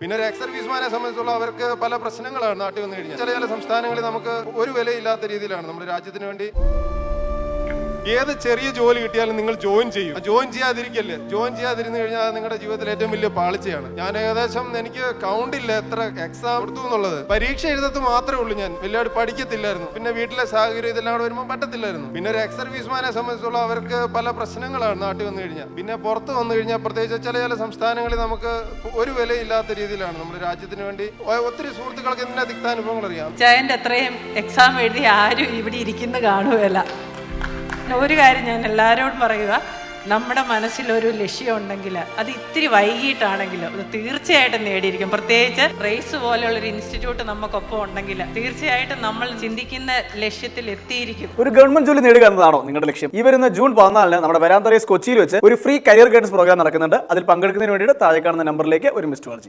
പിന്നെ ഒരു എക്സ് സർവീസ്മാനെ സംബന്ധിച്ചുള്ള അവർക്ക് പല പ്രശ്നങ്ങളാണ് നാട്ടിൽ വന്നു കഴിഞ്ഞാൽ. ചില സംസ്ഥാനങ്ങളിൽ നമുക്ക് ഒരു വിലയില്ലാത്ത രീതിയിലാണ് നമ്മുടെ രാജ്യത്തിന് വേണ്ടി ഏത് ചെറിയ ജോലി കിട്ടിയാലും നിങ്ങൾ ജോയിൻ ചെയ്യും. ജോയിൻ ചെയ്യാതിരിക്കല്ലേ. ജോയിൻ ചെയ്യാതിരുന്നു കഴിഞ്ഞാൽ അത് നിങ്ങളുടെ ജീവിതത്തിൽ ഏറ്റവും വലിയ പാളിച്ചയാണ്. ഞാൻ ഏകദേശം എനിക്ക് കൗണ്ടില്ല എത്ര എക്സാം കൊടുത്തു എന്നുള്ളത്. പരീക്ഷ എഴുതത്ത് മാത്രമേ ഉള്ളൂ. ഞാൻ വലിയ പഠിക്കത്തില്ലായിരുന്നു. പിന്നെ വീട്ടിലെ സാഹചര്യം ഇതെല്ലാം കൂടെ വരുമ്പോൾ പറ്റത്തില്ലായിരുന്നു. പിന്നെ ഒരു എക്സ് സർവീസ്മാനെ സംബന്ധിച്ചുള്ള അവർക്ക് പല പ്രശ്നങ്ങളാണ് നാട്ടിൽ വന്നു കഴിഞ്ഞാൽ. പിന്നെ പുറത്ത് വന്നു കഴിഞ്ഞാൽ പ്രത്യേകിച്ച് ചില സംസ്ഥാനങ്ങളിൽ നമുക്ക് ഒരു വിലയില്ലാത്ത രീതിയിലാണ് നമ്മുടെ രാജ്യത്തിന് വേണ്ടി. ഒത്തിരി സുഹൃത്തുക്കൾക്ക് ഇതിന്റെ തിക്താനുഭവങ്ങൾ അറിയാം. ജയന്റ് അത്രയും എക്സാം എഴുതി ആരും ഇവിടെ ഇരിക്കുന്ന കാണുകയല്ല. ഒരു കാര്യം ഞാൻ എല്ലാവരോടും പറയുക, നമ്മുടെ മനസ്സിലൊരു ലക്ഷ്യം ഉണ്ടെങ്കിൽ അത് ഇത്തിരി വൈകിട്ടാണെങ്കിലും അത് തീർച്ചയായിട്ടും നേടിയിരിക്കും. പ്രത്യേകിച്ച് റേസ് പോലെയുള്ളൊരു ഇൻസ്റ്റിറ്റ്യൂട്ട് നമുക്കൊപ്പം ഉണ്ടെങ്കിൽ തീർച്ചയായിട്ടും നമ്മൾ ചിന്തിക്കുന്ന ലക്ഷ്യത്തിൽ എത്തിയിരിക്കും. ഒരു ഗവൺമെന്റ് ജോലി നേടുക എന്നതാണോ നിങ്ങളുടെ ലക്ഷ്യം? ഈ വരുന്ന ജൂൺ 14 നമ്മുടെ വരാന്ത റേസ് കൊച്ചിയിൽ വെച്ച് ഒരു ഫ്രീ കരിയർ ഗൈഡൻസ് പ്രോഗ്രാം നടക്കുന്നുണ്ട്. അതിൽ പങ്കെടുക്കുന്നതിന് വേണ്ടിയിട്ട് താഴെ കാണുന്ന നമ്പറിലേക്ക് ഒരു മിസ്ഡ് കോൾ ചെയ്യും.